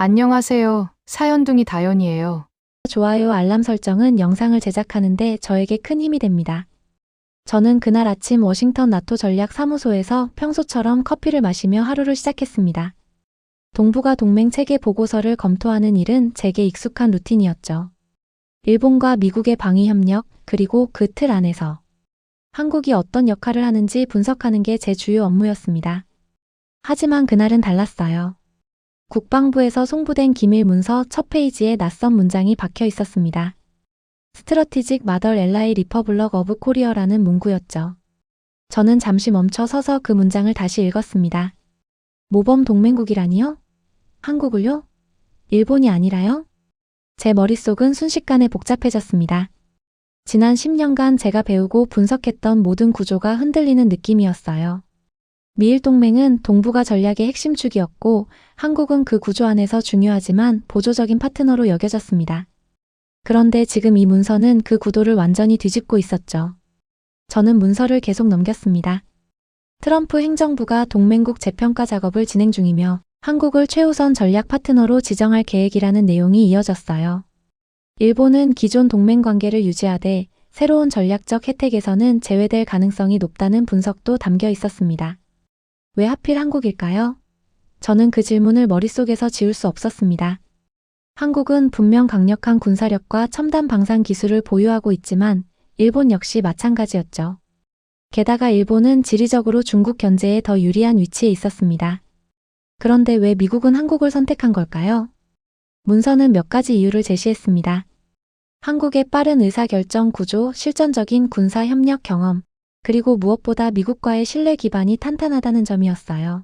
안녕하세요. 사연둥이 다연이에요. 좋아요, 알람 설정은 영상을 제작하는데 저에게 큰 힘이 됩니다. 저는 그날 아침 워싱턴 나토 전략 사무소에서 평소처럼 커피를 마시며 하루를 시작했습니다. 동북아 동맹 체계 보고서를 검토하는 일은 제게 익숙한 루틴이었죠. 일본과 미국의 방위 협력, 그리고 그 틀 안에서 한국이 어떤 역할을 하는지 분석하는 게 제 주요 업무였습니다. 하지만 그날은 달랐어요. 국방부에서 송부된 기밀 문서 첫 페이지에 낯선 문장이 박혀 있었습니다. 스트러티직 마덜 엘라이 리퍼블럭 어브 코리어라는 문구였죠. 저는 잠시 멈춰 서서 그 문장을 다시 읽었습니다. 모범 동맹국이라니요? 한국을요? 일본이 아니라요? 제 머릿속은 순식간에 복잡해졌습니다. 지난 10년간 제가 배우고 분석했던 모든 구조가 흔들리는 느낌이었어요. 미일 동맹은 동북아 전략의 핵심 축이었고 한국은 그 구조 안에서 중요하지만 보조적인 파트너로 여겨졌습니다. 그런데 지금 이 문서는 그 구도를 완전히 뒤집고 있었죠. 저는 문서를 계속 넘겼습니다. 트럼프 행정부가 동맹국 재평가 작업을 진행 중이며 한국을 최우선 전략 파트너로 지정할 계획이라는 내용이 이어졌어요. 일본은 기존 동맹 관계를 유지하되 새로운 전략적 혜택에서는 제외될 가능성이 높다는 분석도 담겨 있었습니다. 왜 하필 한국일까요? 저는 그 질문을 머릿속에서 지울 수 없었습니다. 한국은 분명 강력한 군사력과 첨단 방산 기술을 보유하고 있지만 일본 역시 마찬가지였죠. 게다가 일본은 지리적으로 중국 견제에 더 유리한 위치에 있었습니다. 그런데 왜 미국은 한국을 선택한 걸까요? 문서는 몇 가지 이유를 제시했습니다. 한국의 빠른 의사결정 구조, 실전적인 군사 협력 경험, 그리고 무엇보다 미국과의 신뢰 기반이 탄탄하다는 점이었어요.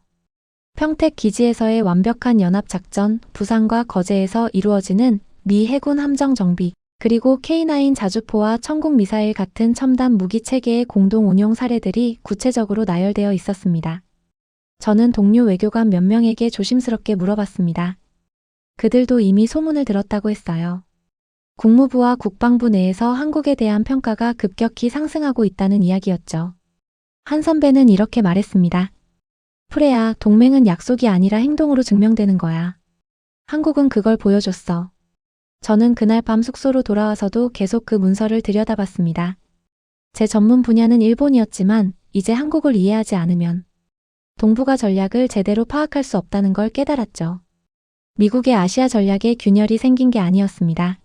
평택 기지에서의 완벽한 연합작전, 부산과 거제에서 이루어지는 미 해군 함정 정비, 그리고 K9 자주포와 천국 미사일 같은 첨단 무기 체계의 공동 운용 사례들이 구체적으로 나열되어 있었습니다. 저는 동료 외교관 몇 명에게 조심스럽게 물어봤습니다. 그들도 이미 소문을 들었다고 했어요. 국무부와 국방부 내에서 한국에 대한 평가가 급격히 상승하고 있다는 이야기였죠. 한 선배는 이렇게 말했습니다. 프레야, 동맹은 약속이 아니라 행동으로 증명되는 거야. 한국은 그걸 보여줬어. 저는 그날 밤 숙소로 돌아와서도 계속 그 문서를 들여다봤습니다. 제 전문 분야는 일본이었지만 이제 한국을 이해하지 않으면 동북아 전략을 제대로 파악할 수 없다는 걸 깨달았죠. 미국의 아시아 전략에 균열이 생긴 게 아니었습니다.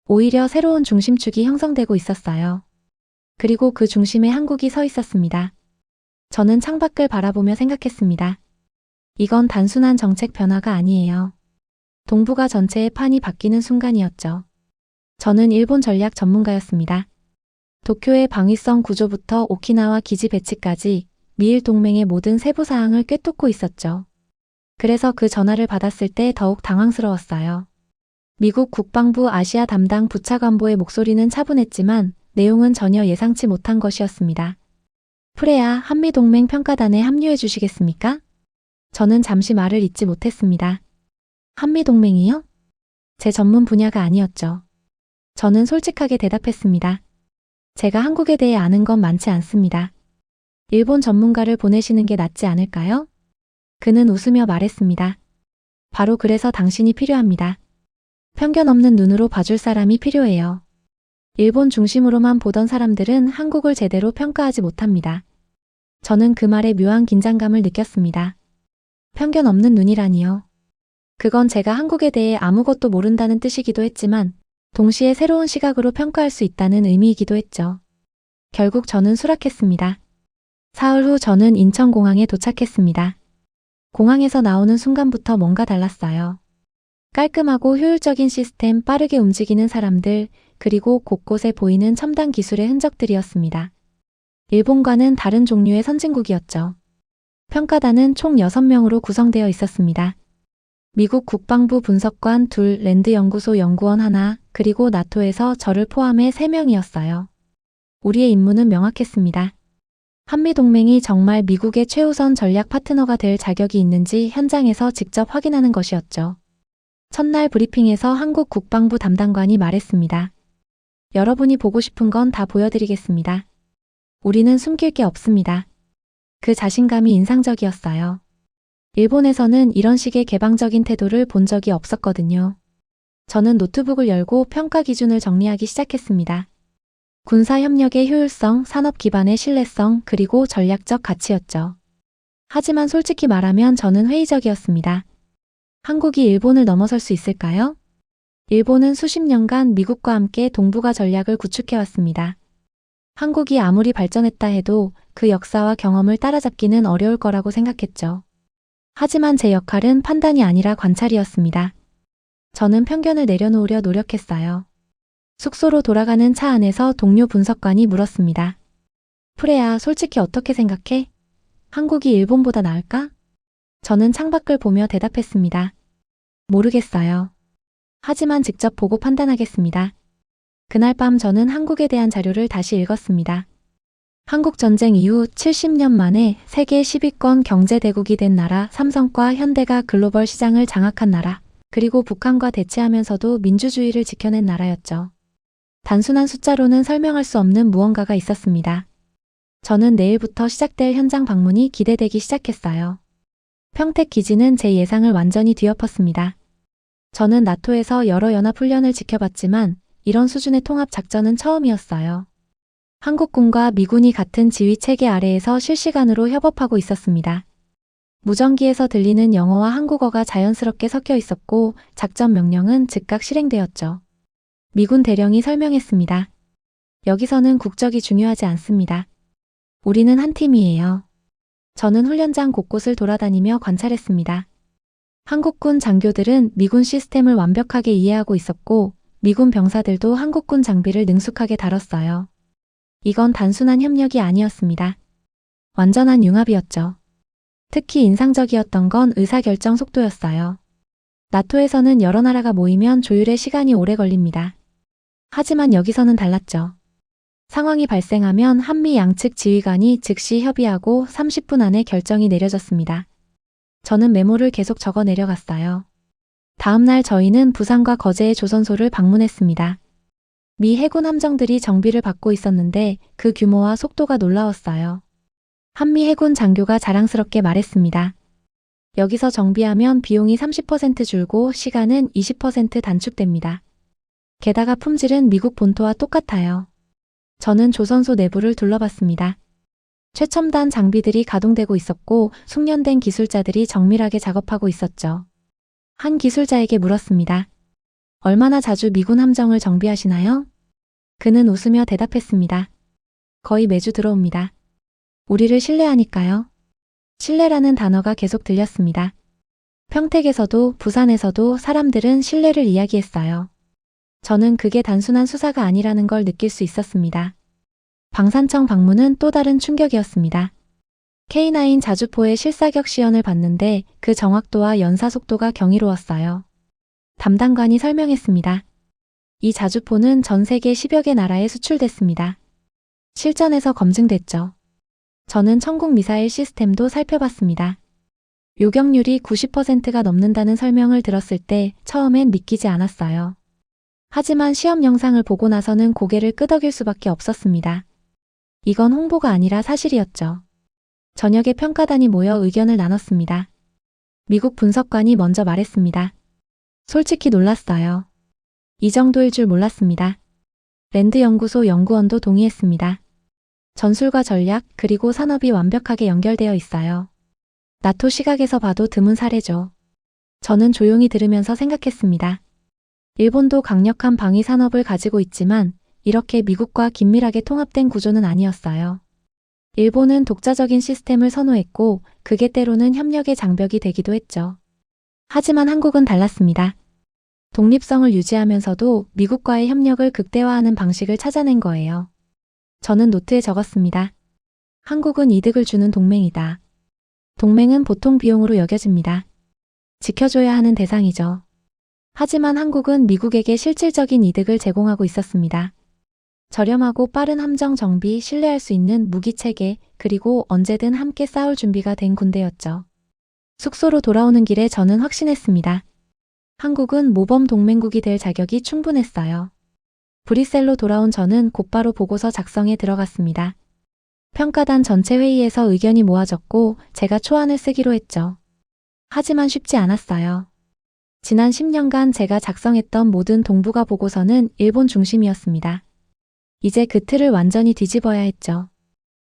오히려 새로운 중심축이 형성되고 있었어요. 그리고 그 중심에 한국이 서 있었습니다. 저는 창밖을 바라보며 생각했습니다. 이건 단순한 정책 변화가 아니에요. 동북아 전체의 판이 바뀌는 순간이었죠. 저는 일본 전략 전문가였습니다. 도쿄의 방위성 구조부터 오키나와 기지 배치까지 미일 동맹의 모든 세부 사항을 꿰뚫고 있었죠. 그래서 그 전화를 받았을 때 더욱 당황스러웠어요. 미국 국방부 아시아 담당 부차관보의 목소리는 차분했지만 내용은 전혀 예상치 못한 것이었습니다. 프레야, 한미동맹 평가단에 합류해 주시겠습니까? 저는 잠시 말을 잇지 못했습니다. 한미동맹이요? 제 전문 분야가 아니었죠. 저는 솔직하게 대답했습니다. 제가 한국에 대해 아는 건 많지 않습니다. 일본 전문가를 보내시는 게 낫지 않을까요? 그는 웃으며 말했습니다. 바로 그래서 당신이 필요합니다. 편견 없는 눈으로 봐줄 사람이 필요해요. 일본 중심으로만 보던 사람들은 한국을 제대로 평가하지 못합니다. 저는 그 말에 묘한 긴장감을 느꼈습니다. 편견 없는 눈이라니요. 그건 제가 한국에 대해 아무것도 모른다는 뜻이기도 했지만 동시에 새로운 시각으로 평가할 수 있다는 의미이기도 했죠. 결국 저는 수락했습니다. 사흘 후 저는 인천공항에 도착했습니다. 공항에서 나오는 순간부터 뭔가 달랐어요. 깔끔하고 효율적인 시스템, 빠르게 움직이는 사람들, 그리고 곳곳에 보이는 첨단 기술의 흔적들이었습니다. 일본과는 다른 종류의 선진국이었죠. 평가단은 총 6명으로 구성되어 있었습니다. 미국 국방부 분석관 2, 랜드연구소 연구원 1, 그리고 나토에서 저를 포함해 3명이었어요. 우리의 임무는 명확했습니다. 한미동맹이 정말 미국의 최우선 전략 파트너가 될 자격이 있는지 현장에서 직접 확인하는 것이었죠. 첫날 브리핑에서 한국 국방부 담당관이 말했습니다. 여러분이 보고 싶은 건 다 보여드리겠습니다. 우리는 숨길 게 없습니다. 그 자신감이 인상적이었어요. 일본에서는 이런 식의 개방적인 태도를 본 적이 없었거든요. 저는 노트북을 열고 평가 기준을 정리하기 시작했습니다. 군사협력의 효율성, 산업 기반의 신뢰성, 그리고 전략적 가치였죠. 하지만 솔직히 말하면 저는 회의적이었습니다. 한국이 일본을 넘어설 수 있을까요? 일본은 수십 년간 미국과 함께 동북아 전략을 구축해왔습니다. 한국이 아무리 발전했다 해도 그 역사와 경험을 따라잡기는 어려울 거라고 생각했죠. 하지만 제 역할은 판단이 아니라 관찰이었습니다. 저는 편견을 내려놓으려 노력했어요. 숙소로 돌아가는 차 안에서 동료 분석관이 물었습니다. 프레야, 솔직히 어떻게 생각해? 한국이 일본보다 나을까? 저는 창밖을 보며 대답했습니다. 모르겠어요. 하지만 직접 보고 판단하겠습니다. 그날 밤 저는 한국에 대한 자료를 다시 읽었습니다. 한국 전쟁 이후 70년 만에 세계 10위권 경제대국이 된 나라, 삼성과 현대가 글로벌 시장을 장악한 나라, 그리고 북한과 대치하면서도 민주주의를 지켜낸 나라였죠. 단순한 숫자로는 설명할 수 없는 무언가가 있었습니다. 저는 내일부터 시작될 현장 방문이 기대되기 시작했어요. 평택 기지는 제 예상을 완전히 뒤엎었습니다. 저는 나토에서 여러 연합훈련을 지켜봤지만 이런 수준의 통합 작전은 처음이었어요. 한국군과 미군이 같은 지휘 체계 아래에서 실시간으로 협업하고 있었습니다. 무전기에서 들리는 영어와 한국어가 자연스럽게 섞여 있었고 작전 명령은 즉각 실행되었죠. 미군 대령이 설명했습니다. 여기서는 국적이 중요하지 않습니다. 우리는 한 팀이에요. 저는 훈련장 곳곳을 돌아다니며 관찰했습니다. 한국군 장교들은 미군 시스템을 완벽하게 이해하고 있었고 미군 병사들도 한국군 장비를 능숙하게 다뤘어요. 이건 단순한 협력이 아니었습니다. 완전한 융합이었죠. 특히 인상적이었던 건 의사결정 속도였어요. 나토에서는 여러 나라가 모이면 조율에 시간이 오래 걸립니다. 하지만 여기서는 달랐죠. 상황이 발생하면 한미 양측 지휘관이 즉시 협의하고 30분 안에 결정이 내려졌습니다. 저는 메모를 계속 적어 내려갔어요. 다음 날 저희는 부산과 거제의 조선소를 방문했습니다. 미 해군 함정들이 정비를 받고 있었는데 그 규모와 속도가 놀라웠어요. 한미 해군 장교가 자랑스럽게 말했습니다. 여기서 정비하면 비용이 30% 줄고 시간은 20% 단축됩니다. 게다가 품질은 미국 본토와 똑같아요. 저는 조선소 내부를 둘러봤습니다. 최첨단 장비들이 가동되고 있었고 숙련된 기술자들이 정밀하게 작업하고 있었죠. 한 기술자에게 물었습니다. 얼마나 자주 미군 함정을 정비하시나요? 그는 웃으며 대답했습니다. 거의 매주 들어옵니다. 우리를 신뢰하니까요. 신뢰라는 단어가 계속 들렸습니다. 평택에서도 부산에서도 사람들은 신뢰를 이야기했어요. 저는 그게 단순한 수사가 아니라는 걸 느낄 수 있었습니다. 방산청 방문은 또 다른 충격이었습니다. K9 자주포의 실사격 시연을 봤는데 그 정확도와 연사 속도가 경이로웠어요. 담당관이 설명했습니다. 이 자주포는 전 세계 10여 개 나라에 수출됐습니다. 실전에서 검증됐죠. 저는 천국 미사일 시스템도 살펴봤습니다. 요격률이 90%가 넘는다는 설명을 들었을 때 처음엔 믿기지 않았어요. 하지만 시험 영상을 보고 나서는 고개를 끄덕일 수밖에 없었습니다. 이건 홍보가 아니라 사실이었죠. 저녁에 평가단이 모여 의견을 나눴습니다. 미국 분석관이 먼저 말했습니다. 솔직히 놀랐어요. 이 정도일 줄 몰랐습니다. 랜드 연구소 연구원도 동의했습니다. 전술과 전략 그리고 산업이 완벽하게 연결되어 있어요. 나토 시각에서 봐도 드문 사례죠. 저는 조용히 들으면서 생각했습니다. 일본도 강력한 방위 산업을 가지고 있지만 이렇게 미국과 긴밀하게 통합된 구조는 아니었어요. 일본은 독자적인 시스템을 선호했고 그게 때로는 협력의 장벽이 되기도 했죠. 하지만 한국은 달랐습니다. 독립성을 유지하면서도 미국과의 협력을 극대화하는 방식을 찾아낸 거예요. 저는 노트에 적었습니다. 한국은 이득을 주는 동맹이다. 동맹은 보통 비용으로 여겨집니다. 지켜줘야 하는 대상이죠. 하지만 한국은 미국에게 실질적인 이득을 제공하고 있었습니다. 저렴하고 빠른 함정 정비, 신뢰할 수 있는 무기 체계, 그리고 언제든 함께 싸울 준비가 된 군대였죠. 숙소로 돌아오는 길에 저는 확신했습니다. 한국은 모범 동맹국이 될 자격이 충분했어요. 브뤼셀로 돌아온 저는 곧바로 보고서 작성에 들어갔습니다. 평가단 전체 회의에서 의견이 모아졌고 제가 초안을 쓰기로 했죠. 하지만 쉽지 않았어요. 지난 10년간 제가 작성했던 모든 동북아 보고서는 일본 중심이었습니다. 이제 그 틀을 완전히 뒤집어야 했죠.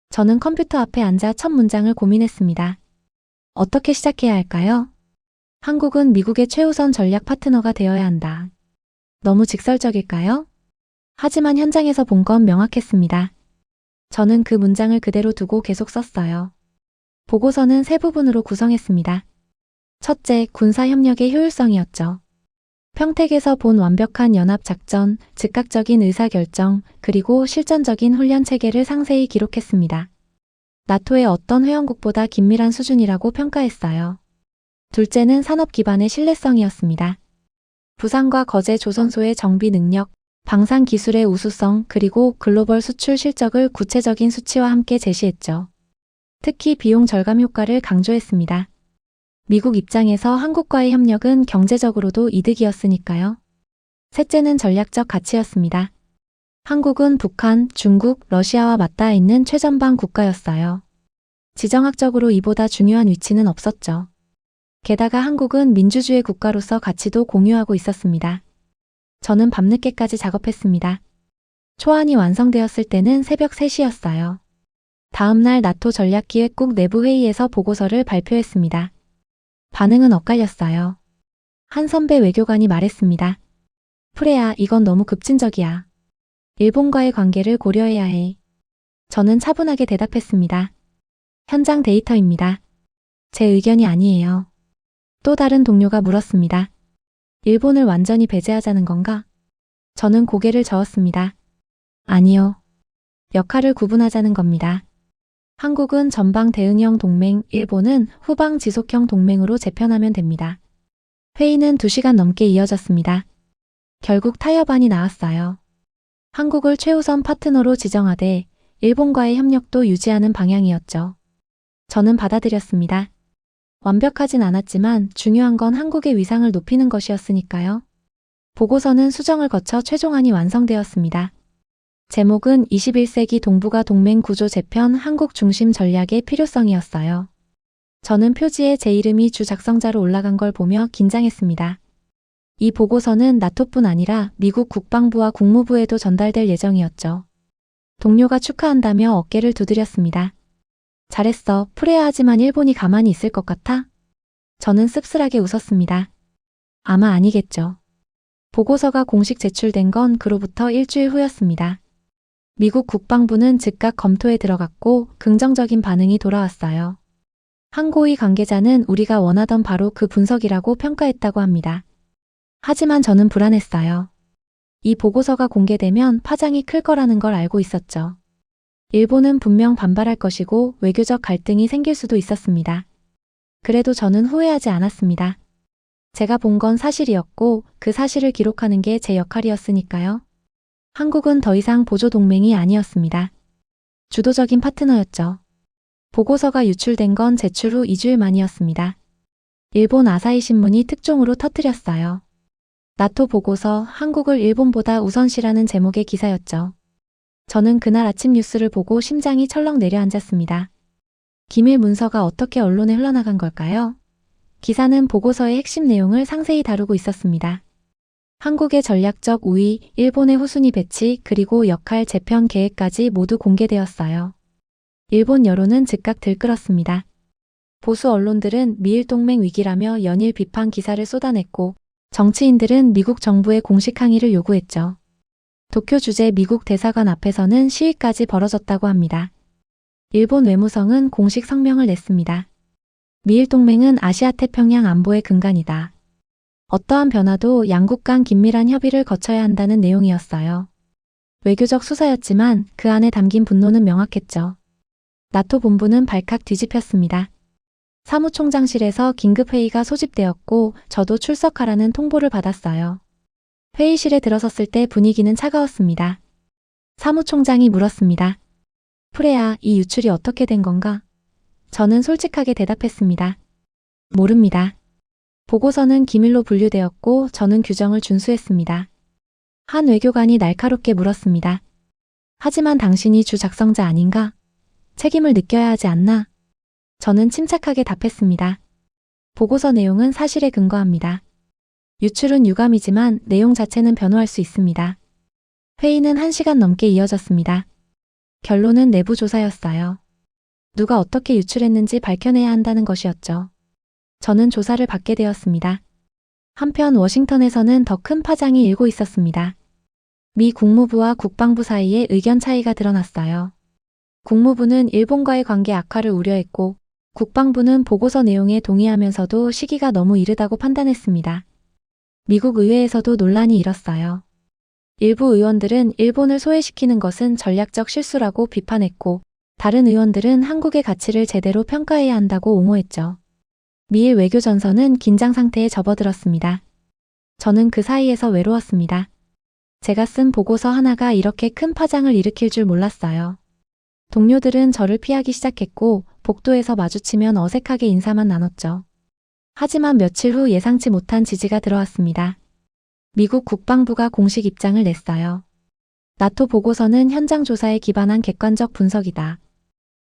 저는 컴퓨터 앞에 앉아 첫 문장을 고민했습니다. 어떻게 시작해야 할까요? 한국은 미국의 최우선 전략 파트너가 되어야 한다. 너무 직설적일까요? 하지만 현장에서 본 건 명확했습니다. 저는 그 문장을 그대로 두고 계속 썼어요. 보고서는 세 부분으로 구성했습니다. 첫째, 군사협력의 효율성이었죠. 평택에서 본 완벽한 연합작전, 즉각적인 의사결정, 그리고 실전적인 훈련 체계를 상세히 기록했습니다. 나토의 어떤 회원국보다 긴밀한 수준이라고 평가했어요. 둘째는 산업 기반의 신뢰성이었습니다. 부산과 거제 조선소의 정비 능력, 방산 기술의 우수성, 그리고 글로벌 수출 실적을 구체적인 수치와 함께 제시했죠. 특히 비용 절감 효과를 강조했습니다. 미국 입장에서 한국과의 협력은 경제적으로도 이득이었으니까요. 셋째는 전략적 가치였습니다. 한국은 북한, 중국, 러시아와 맞닿아 있는 최전방 국가였어요. 지정학적으로 이보다 중요한 위치는 없었죠. 게다가 한국은 민주주의 국가로서 가치도 공유하고 있었습니다. 저는 밤늦게까지 작업했습니다. 초안이 완성되었을 때는 새벽 3시였어요. 다음날 나토 전략기획국 내부회의에서 보고서를 발표했습니다. 반응은 엇갈렸어요. 한 선배 외교관이 말했습니다. 프레야, 이건 너무 급진적이야. 일본과의 관계를 고려해야 해. 저는 차분하게 대답했습니다. 현장 데이터입니다. 제 의견이 아니에요. 또 다른 동료가 물었습니다. 일본을 완전히 배제하자는 건가? 저는 고개를 저었습니다. 아니요. 역할을 구분하자는 겁니다. 한국은 전방 대응형 동맹, 일본은 후방 지속형 동맹으로 재편하면 됩니다. 회의는 2시간 넘게 이어졌습니다. 결국 타협안이 나왔어요. 한국을 최우선 파트너로 지정하되 일본과의 협력도 유지하는 방향이었죠. 저는 받아들였습니다. 완벽하진 않았지만 중요한 건 한국의 위상을 높이는 것이었으니까요. 보고서는 수정을 거쳐 최종안이 완성되었습니다. 제목은 21세기 동북아 동맹 구조 재편 한국 중심 전략의 필요성이었어요. 저는 표지에 제 이름이 주 작성자로 올라간 걸 보며 긴장했습니다. 이 보고서는 나토뿐 아니라 미국 국방부와 국무부에도 전달될 예정이었죠. 동료가 축하한다며 어깨를 두드렸습니다. 잘했어, 프레야. 하지만 일본이 가만히 있을 것 같아? 저는 씁쓸하게 웃었습니다. 아마 아니겠죠. 보고서가 공식 제출된 건 그로부터 일주일 후였습니다. 미국 국방부는 즉각 검토에 들어갔고 긍정적인 반응이 돌아왔어요. 한 고위 관계자는 우리가 원하던 바로 그 분석이라고 평가했다고 합니다. 하지만 저는 불안했어요. 이 보고서가 공개되면 파장이 클 거라는 걸 알고 있었죠. 일본은 분명 반발할 것이고 외교적 갈등이 생길 수도 있었습니다. 그래도 저는 후회하지 않았습니다. 제가 본 건 사실이었고 그 사실을 기록하는 게 제 역할이었으니까요. 한국은 더 이상 보조 동맹이 아니었습니다. 주도적인 파트너였죠. 보고서가 유출된 건 제출 후 2주일 만이었습니다. 일본 아사히 신문이 특종으로 터뜨렸어요. 나토 보고서 한국을 일본보다 우선시라는 제목의 기사였죠. 저는 그날 아침 뉴스를 보고 심장이 철렁 내려앉았습니다. 기밀 문서가 어떻게 언론에 흘러나간 걸까요? 기사는 보고서의 핵심 내용을 상세히 다루고 있었습니다. 한국의 전략적 우위, 일본의 후순위 배치, 그리고 역할 재편 계획까지 모두 공개되었어요. 일본 여론은 즉각 들끓었습니다. 보수 언론들은 미일 동맹 위기라며 연일 비판 기사를 쏟아냈고 정치인들은 미국 정부의 공식 항의를 요구했죠. 도쿄 주재 미국 대사관 앞에서는 시위까지 벌어졌다고 합니다. 일본 외무성은 공식 성명을 냈습니다. 미일 동맹은 아시아 태평양 안보의 근간이다. 어떠한 변화도 양국 간 긴밀한 협의를 거쳐야 한다는 내용이었어요. 외교적 수사였지만 그 안에 담긴 분노는 명확했죠. 나토 본부는 발칵 뒤집혔습니다. 사무총장실에서 긴급회의가 소집되었고 저도 출석하라는 통보를 받았어요. 회의실에 들어섰을 때 분위기는 차가웠습니다. 사무총장이 물었습니다. 프레야, 이 유출이 어떻게 된 건가? 저는 솔직하게 대답했습니다. 모릅니다. 보고서는 기밀로 분류되었고 저는 규정을 준수했습니다. 한 외교관이 날카롭게 물었습니다. 하지만 당신이 주 작성자 아닌가? 책임을 느껴야 하지 않나? 저는 침착하게 답했습니다. 보고서 내용은 사실에 근거합니다. 유출은 유감이지만 내용 자체는 변호할 수 있습니다. 회의는 1시간 넘게 이어졌습니다. 결론은 내부 조사였어요. 누가 어떻게 유출했는지 밝혀내야 한다는 것이었죠. 저는 조사를 받게 되었습니다. 한편 워싱턴에서는 더 큰 파장이 일고 있었습니다. 미 국무부와 국방부 사이에 의견 차이가 드러났어요. 국무부는 일본과의 관계 악화를 우려했고 국방부는 보고서 내용에 동의하면서도 시기가 너무 이르다고 판단했습니다. 미국 의회에서도 논란이 일었어요. 일부 의원들은 일본을 소외시키는 것은 전략적 실수라고 비판했고 다른 의원들은 한국의 가치를 제대로 평가해야 한다고 옹호했죠. 미일 외교 전선은 긴장 상태에 접어들었습니다. 저는 그 사이에서 외로웠습니다. 제가 쓴 보고서 하나가 이렇게 큰 파장을 일으킬 줄 몰랐어요. 동료들은 저를 피하기 시작했고 복도에서 마주치면 어색하게 인사만 나눴죠. 하지만 며칠 후 예상치 못한 지지가 들어왔습니다. 미국 국방부가 공식 입장을 냈어요. 나토 보고서는 현장 조사에 기반한 객관적 분석이다.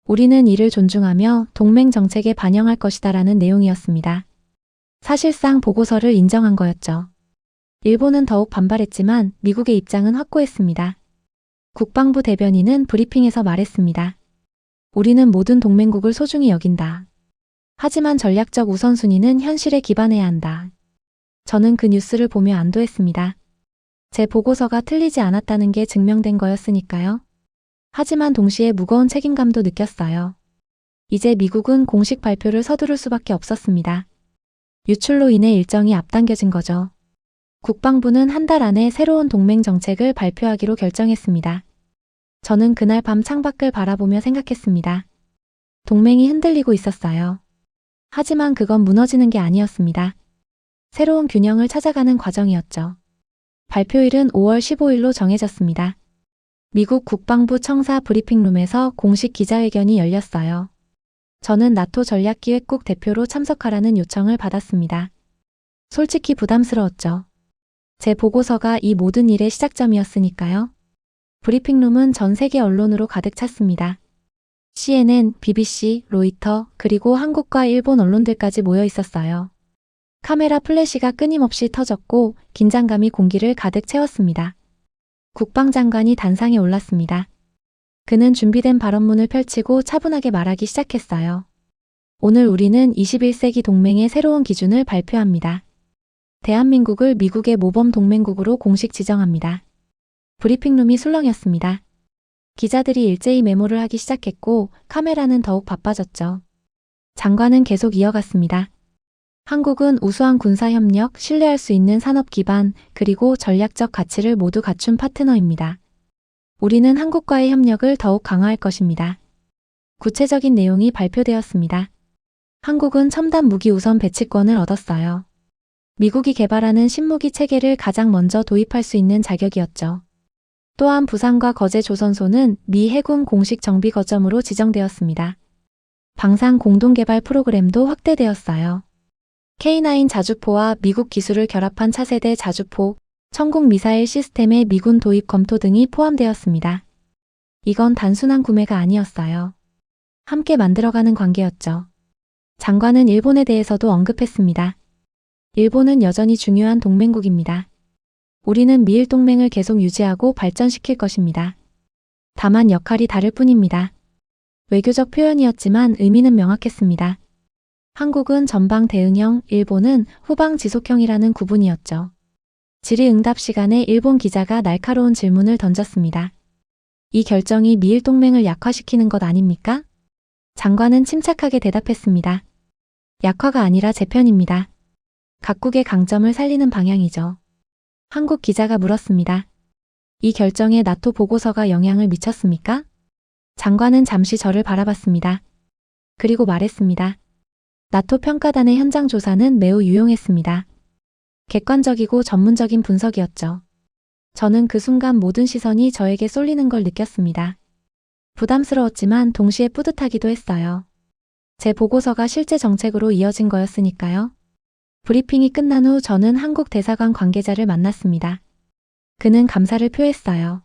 우리는 이를 존중하며 동맹 정책에 반영할 것이다라는 내용이었습니다. 사실상 보고서를 인정한 거였죠. 일본은 더욱 반발했지만 미국의 입장은 확고했습니다. 국방부 대변인은 브리핑에서 말했습니다. 우리는 모든 동맹국을 소중히 여긴다. 하지만 전략적 우선순위는 현실에 기반해야 한다. 저는 그 뉴스를 보며 안도했습니다. 제 보고서가 틀리지 않았다는 게 증명된 거였으니까요. 하지만 동시에 무거운 책임감도 느꼈어요. 이제 미국은 공식 발표를 서두를 수밖에 없었습니다. 유출로 인해 일정이 앞당겨진 거죠. 국방부는 한 달 안에 새로운 동맹 정책을 발표하기로 결정했습니다. 저는 그날 밤 창밖을 바라보며 생각했습니다. 동맹이 흔들리고 있었어요. 하지만 그건 무너지는 게 아니었습니다. 새로운 균형을 찾아가는 과정이었죠. 발표일은 5월 15일로 정해졌습니다. 미국 국방부 청사 브리핑룸에서 공식 기자회견이 열렸어요. 저는 나토 전략기획국 대표로 참석하라는 요청을 받았습니다. 솔직히 부담스러웠죠. 제 보고서가 이 모든 일의 시작점이었으니까요. 브리핑룸은 전 세계 언론으로 가득 찼습니다. CNN, BBC, 로이터, 그리고 한국과 일본 언론들까지 모여 있었어요. 카메라 플래시가 끊임없이 터졌고 긴장감이 공기를 가득 채웠습니다. 국방장관이 단상에 올랐습니다. 그는 준비된 발언문을 펼치고 차분하게 말하기 시작했어요. 오늘 우리는 21세기 동맹의 새로운 기준을 발표합니다. 대한민국을 미국의 모범 동맹국으로 공식 지정합니다. 브리핑룸이 술렁였습니다. 기자들이 일제히 메모를 하기 시작했고 카메라는 더욱 바빠졌죠. 장관은 계속 이어갔습니다. 한국은 우수한 군사협력, 신뢰할 수 있는 산업 기반, 그리고 전략적 가치를 모두 갖춘 파트너입니다. 우리는 한국과의 협력을 더욱 강화할 것입니다. 구체적인 내용이 발표되었습니다. 한국은 첨단 무기 우선 배치권을 얻었어요. 미국이 개발하는 신무기 체계를 가장 먼저 도입할 수 있는 자격이었죠. 또한 부산과 거제 조선소는 미 해군 공식 정비 거점으로 지정되었습니다. 방산 공동개발 프로그램도 확대되었어요. K9 자주포와 미국 기술을 결합한 차세대 자주포, 천국 미사일 시스템의 미군 도입 검토 등이 포함되었습니다. 이건 단순한 구매가 아니었어요. 함께 만들어가는 관계였죠. 장관은 일본에 대해서도 언급했습니다. 일본은 여전히 중요한 동맹국입니다. 우리는 미일 동맹을 계속 유지하고 발전시킬 것입니다. 다만 역할이 다를 뿐입니다. 외교적 표현이었지만 의미는 명확했습니다. 한국은 전방 대응형, 일본은 후방 지속형이라는 구분이었죠. 질의응답 시간에 일본 기자가 날카로운 질문을 던졌습니다. 이 결정이 미일 동맹을 약화시키는 것 아닙니까? 장관은 침착하게 대답했습니다. 약화가 아니라 재편입니다. 각국의 강점을 살리는 방향이죠. 한국 기자가 물었습니다. 이 결정에 나토 보고서가 영향을 미쳤습니까? 장관은 잠시 저를 바라봤습니다. 그리고 말했습니다. 나토 평가단의 현장 조사는 매우 유용했습니다. 객관적이고 전문적인 분석이었죠. 저는 그 순간 모든 시선이 저에게 쏠리는 걸 느꼈습니다. 부담스러웠지만 동시에 뿌듯하기도 했어요. 제 보고서가 실제 정책으로 이어진 거였으니까요. 브리핑이 끝난 후 저는 한국 대사관 관계자를 만났습니다. 그는 감사를 표했어요.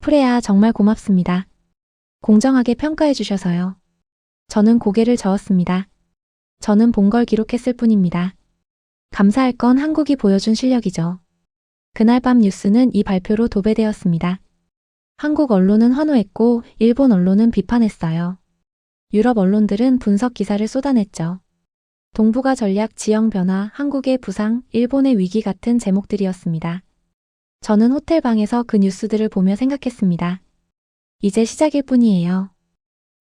프레아, 정말 고맙습니다. 공정하게 평가해 주셔서요. 저는 고개를 저었습니다. 저는 본 걸 기록했을 뿐입니다. 감사할 건 한국이 보여준 실력이죠. 그날 밤 뉴스는 이 발표로 도배되었습니다. 한국 언론은 환호했고 일본 언론은 비판했어요. 유럽 언론들은 분석 기사를 쏟아냈죠. 동북아 전략 지형 변화, 한국의 부상, 일본의 위기 같은 제목들이었습니다. 저는 호텔 방에서 그 뉴스들을 보며 생각했습니다. 이제 시작일 뿐이에요.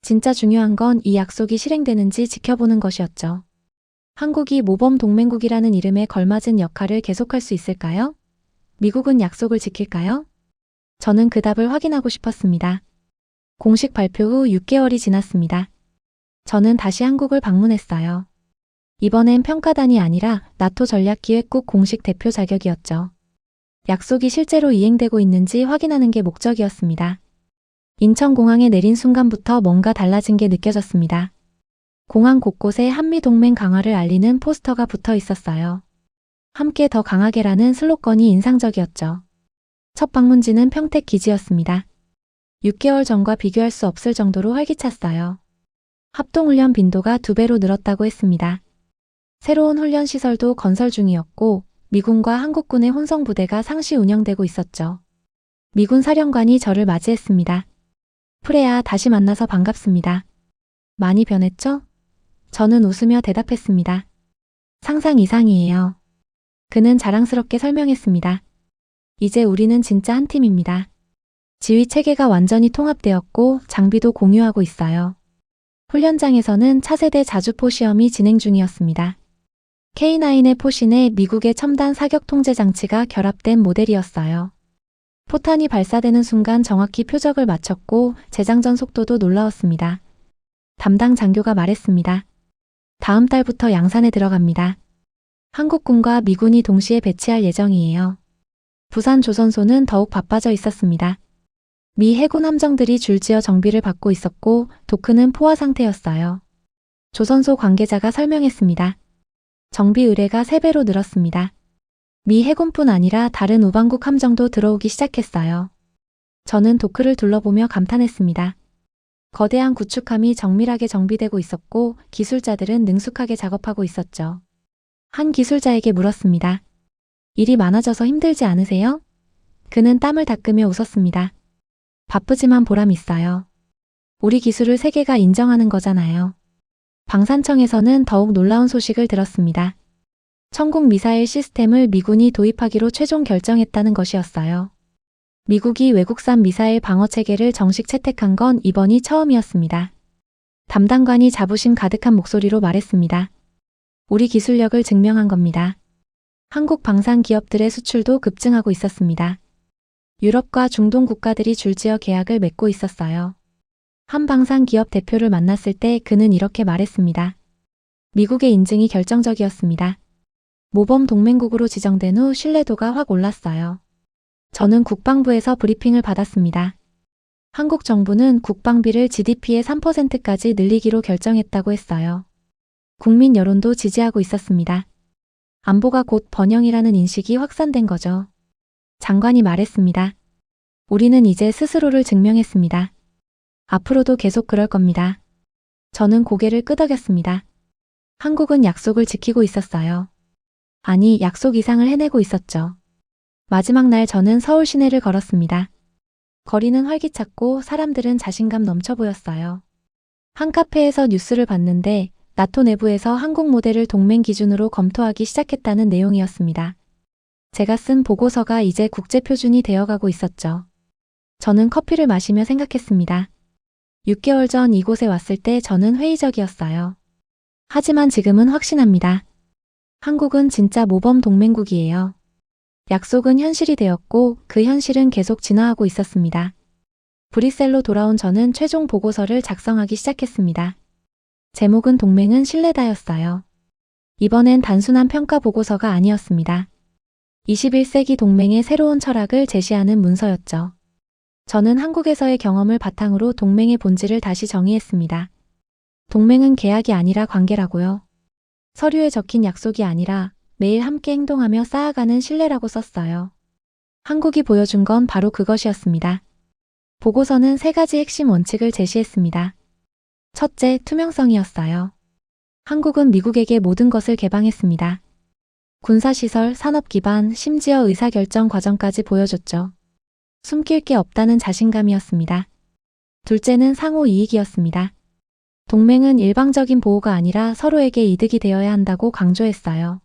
진짜 중요한 건 이 약속이 실행되는지 지켜보는 것이었죠. 한국이 모범 동맹국이라는 이름에 걸맞은 역할을 계속할 수 있을까요? 미국은 약속을 지킬까요? 저는 그 답을 확인하고 싶었습니다. 공식 발표 후 6개월이 지났습니다. 저는 다시 한국을 방문했어요. 이번엔 평가단이 아니라 나토 전략기획국 공식 대표 자격이었죠. 약속이 실제로 이행되고 있는지 확인하는 게 목적이었습니다. 인천공항에 내린 순간부터 뭔가 달라진 게 느껴졌습니다. 공항 곳곳에 한미동맹 강화를 알리는 포스터가 붙어 있었어요. 함께 더 강하게라는 슬로건이 인상적이었죠. 첫 방문지는 평택 기지였습니다. 6개월 전과 비교할 수 없을 정도로 활기찼어요. 합동훈련 빈도가 2배로 늘었다고 했습니다. 새로운 훈련 시설도 건설 중이었고 미군과 한국군의 혼성부대가 상시 운영되고 있었죠. 미군 사령관이 저를 맞이했습니다. 프레야, 다시 만나서 반갑습니다. 많이 변했죠? 저는 웃으며 대답했습니다. 상상 이상이에요. 그는 자랑스럽게 설명했습니다. 이제 우리는 진짜 한 팀입니다. 지휘 체계가 완전히 통합되었고 장비도 공유하고 있어요. 훈련장에서는 차세대 자주포 시험이 진행 중이었습니다. K9의 포신에 미국의 첨단 사격 통제 장치가 결합된 모델이었어요. 포탄이 발사되는 순간 정확히 표적을 맞췄고 재장전 속도도 놀라웠습니다. 담당 장교가 말했습니다. 다음 달부터 양산에 들어갑니다. 한국군과 미군이 동시에 배치할 예정이에요. 부산 조선소는 더욱 바빠져 있었습니다. 미 해군 함정들이 줄지어 정비를 받고 있었고 도크는 포화 상태였어요. 조선소 관계자가 설명했습니다. 정비 의뢰가 3배로 늘었습니다. 미 해군뿐 아니라 다른 우방국 함정도 들어오기 시작했어요. 저는 도크를 둘러보며 감탄했습니다. 거대한 구축함이 정밀하게 정비되고 있었고 기술자들은 능숙하게 작업하고 있었죠. 한 기술자에게 물었습니다. 일이 많아져서 힘들지 않으세요? 그는 땀을 닦으며 웃었습니다. 바쁘지만 보람 있어요. 우리 기술을 세계가 인정하는 거잖아요. 방산청에서는 더욱 놀라운 소식을 들었습니다. 천국 미사일 시스템을 미군이 도입하기로 최종 결정했다는 것이었어요. 미국이 외국산 미사일 방어 체계를 정식 채택한 건 이번이 처음이었습니다. 담당관이 자부심 가득한 목소리로 말했습니다. 우리 기술력을 증명한 겁니다. 한국 방산 기업들의 수출도 급증하고 있었습니다. 유럽과 중동 국가들이 줄지어 계약을 맺고 있었어요. 한 방산 기업 대표를 만났을 때 그는 이렇게 말했습니다. 미국의 인증이 결정적이었습니다. 모범 동맹국으로 지정된 후 신뢰도가 확 올랐어요. 저는 국방부에서 브리핑을 받았습니다. 한국 정부는 국방비를 GDP의 3%까지 늘리기로 결정했다고 했어요. 국민 여론도 지지하고 있었습니다. 안보가 곧 번영이라는 인식이 확산된 거죠. 장관이 말했습니다. 우리는 이제 스스로를 증명했습니다. 앞으로도 계속 그럴 겁니다. 저는 고개를 끄덕였습니다. 한국은 약속을 지키고 있었어요. 아니, 약속 이상을 해내고 있었죠. 마지막 날 저는 서울 시내를 걸었습니다. 거리는 활기찼고 사람들은 자신감 넘쳐 보였어요. 한 카페에서 뉴스를 봤는데 나토 내부에서 한국 모델을 동맹 기준으로 검토하기 시작했다는 내용이었습니다. 제가 쓴 보고서가 이제 국제 표준이 되어가고 있었죠. 저는 커피를 마시며 생각했습니다. 6개월 전 이곳에 왔을 때 저는 회의적이었어요. 하지만 지금은 확신합니다. 한국은 진짜 모범 동맹국이에요. 약속은 현실이 되었고 그 현실은 계속 진화하고 있었습니다. 브뤼셀로 돌아온 저는 최종 보고서를 작성하기 시작했습니다. 제목은 동맹은 신뢰다였어요. 이번엔 단순한 평가 보고서가 아니었습니다. 21세기 동맹의 새로운 철학을 제시하는 문서였죠. 저는 한국에서의 경험을 바탕으로 동맹의 본질을 다시 정의했습니다. 동맹은 계약이 아니라 관계라고요. 서류에 적힌 약속이 아니라 매일 함께 행동하며 쌓아가는 신뢰라고 썼어요. 한국이 보여준 건 바로 그것이었습니다. 보고서는 3가지 핵심 원칙을 제시했습니다. 첫째, 투명성이었어요. 한국은 미국에게 모든 것을 개방했습니다. 군사시설, 산업기반, 심지어 의사결정 과정까지 보여줬죠. 숨길 게 없다는 자신감이었습니다. 둘째는 상호 이익이었습니다. 동맹은 일방적인 보호가 아니라 서로에게 이득이 되어야 한다고 강조했어요.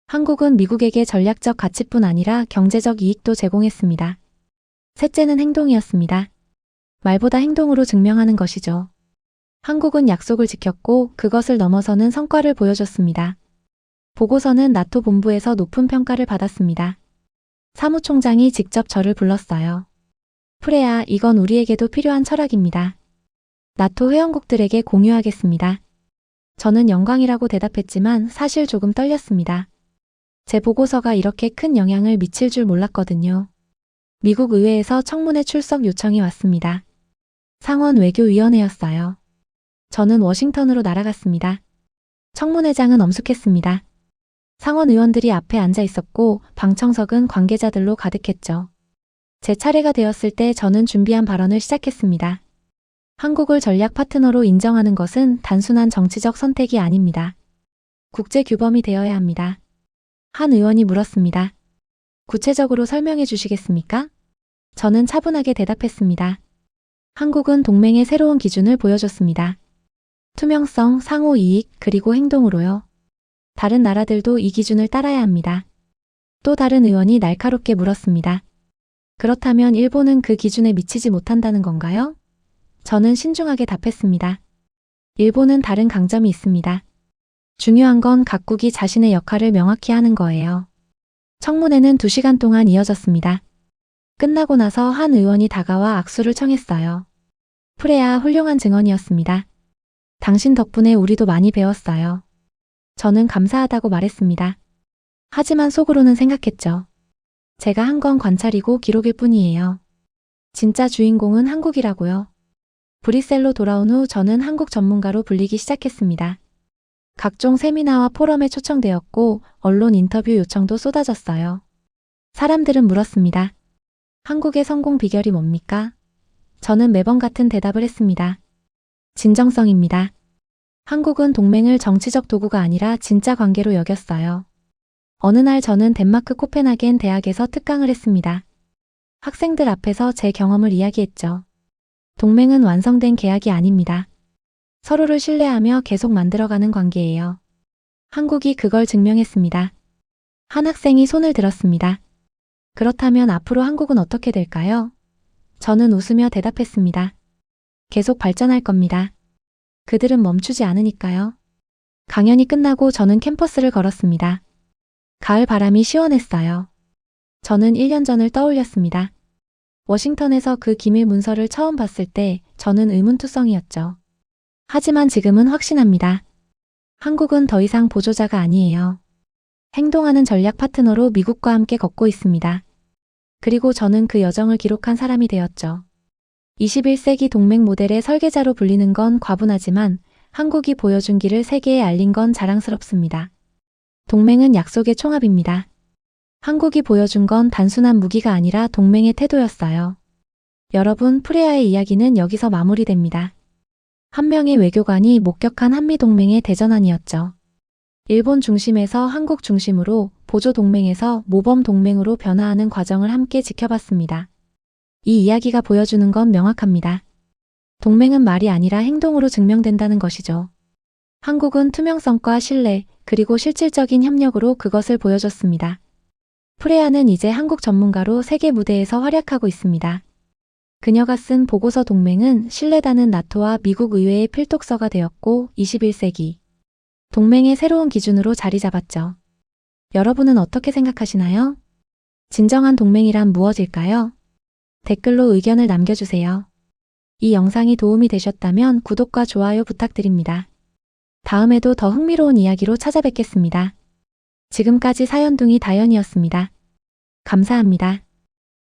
한국은 미국에게 전략적 가치뿐 아니라 경제적 이익도 제공했습니다. 셋째는 행동이었습니다. 말보다 행동으로 증명하는 것이죠. 한국은 약속을 지켰고 그것을 넘어서는 성과를 보여줬습니다. 보고서는 나토 본부에서 높은 평가를 받았습니다. 사무총장이 직접 저를 불렀어요. 프레야, 이건 우리에게도 필요한 철학입니다. 나토 회원국들에게 공유하겠습니다. 저는 영광이라고 대답했지만 사실 조금 떨렸습니다. 제 보고서가 이렇게 큰 영향을 미칠 줄 몰랐거든요. 미국 의회에서 청문회 출석 요청이 왔습니다. 상원 외교위원회였어요. 저는 워싱턴으로 날아갔습니다. 청문회장은 엄숙했습니다. 상원 의원들이 앞에 앉아 있었고 방청석은 관계자들로 가득했죠. 제 차례가 되었을 때 저는 준비한 발언을 시작했습니다. 한국을 전략 파트너로 인정하는 것은 단순한 정치적 선택이 아닙니다. 국제 규범이 되어야 합니다. 한 의원이 물었습니다. 구체적으로 설명해 주시겠습니까? 저는 차분하게 대답했습니다. 한국은 동맹의 새로운 기준을 보여줬습니다. 투명성, 상호 이익, 그리고 행동으로요. 다른 나라들도 이 기준을 따라야 합니다. 또 다른 의원이 날카롭게 물었습니다. 그렇다면 일본은 그 기준에 미치지 못한다는 건가요? 저는 신중하게 답했습니다. 일본은 다른 강점이 있습니다. 중요한 건 각국이 자신의 역할을 명확히 하는 거예요. 청문회는 2시간 동안 이어졌습니다. 끝나고 나서 한 의원이 다가와 악수를 청했어요. 프레야, 훌륭한 증언이었습니다. 당신 덕분에 우리도 많이 배웠어요. 저는 감사하다고 말했습니다. 하지만 속으로는 생각했죠. 제가 한 건 관찰이고 기록일 뿐이에요. 진짜 주인공은 한국이라고요. 브뤼셀로 돌아온 후 저는 한국 전문가로 불리기 시작했습니다. 각종 세미나와 포럼에 초청되었고 언론 인터뷰 요청도 쏟아졌어요. 사람들은 물었습니다. 한국의 성공 비결이 뭡니까? 저는 매번 같은 대답을 했습니다. 진정성입니다. 한국은 동맹을 정치적 도구가 아니라 진짜 관계로 여겼어요. 어느 날 저는 덴마크 코펜하겐 대학에서 특강을 했습니다. 학생들 앞에서 제 경험을 이야기했죠. 동맹은 완성된 계약이 아닙니다. 서로를 신뢰하며 계속 만들어가는 관계예요. 한국이 그걸 증명했습니다. 한 학생이 손을 들었습니다. 그렇다면 앞으로 한국은 어떻게 될까요? 저는 웃으며 대답했습니다. 계속 발전할 겁니다. 그들은 멈추지 않으니까요. 강연이 끝나고 저는 캠퍼스를 걸었습니다. 가을 바람이 시원했어요. 저는 1년 전을 떠올렸습니다. 워싱턴에서 그 기밀 문서를 처음 봤을 때 저는 의문투성이었죠. 하지만 지금은 확신합니다. 한국은 더 이상 보조자가 아니에요. 행동하는 전략 파트너로 미국과 함께 걷고 있습니다. 그리고 저는 그 여정을 기록한 사람이 되었죠. 21세기 동맹 모델의 설계자로 불리는 건 과분하지만 한국이 보여준 길을 세계에 알린 건 자랑스럽습니다. 동맹은 약속의 총합입니다. 한국이 보여준 건 단순한 무기가 아니라 동맹의 태도였어요. 여러분, 프레야의 이야기는 여기서 마무리됩니다. 한 명의 외교관이 목격한 한미동맹의 대전환이었죠. 일본 중심에서 한국 중심으로 보조동맹에서 모범동맹으로 변화하는 과정을 함께 지켜봤습니다. 이 이야기가 보여주는 건 명확합니다. 동맹은 말이 아니라 행동으로 증명된다는 것이죠. 한국은 투명성과 신뢰, 그리고 실질적인 협력으로 그것을 보여줬습니다. 프레야는 이제 한국 전문가로 세계 무대에서 활약하고 있습니다. 그녀가 쓴 보고서 동맹은 신뢰다는 나토와 미국 의회의 필독서가 되었고 21세기 동맹의 새로운 기준으로 자리 잡았죠. 여러분은 어떻게 생각하시나요? 진정한 동맹이란 무엇일까요? 댓글로 의견을 남겨주세요. 이 영상이 도움이 되셨다면 구독과 좋아요 부탁드립니다. 다음에도 더 흥미로운 이야기로 찾아뵙겠습니다. 지금까지 사연둥이 다연이었습니다. 감사합니다.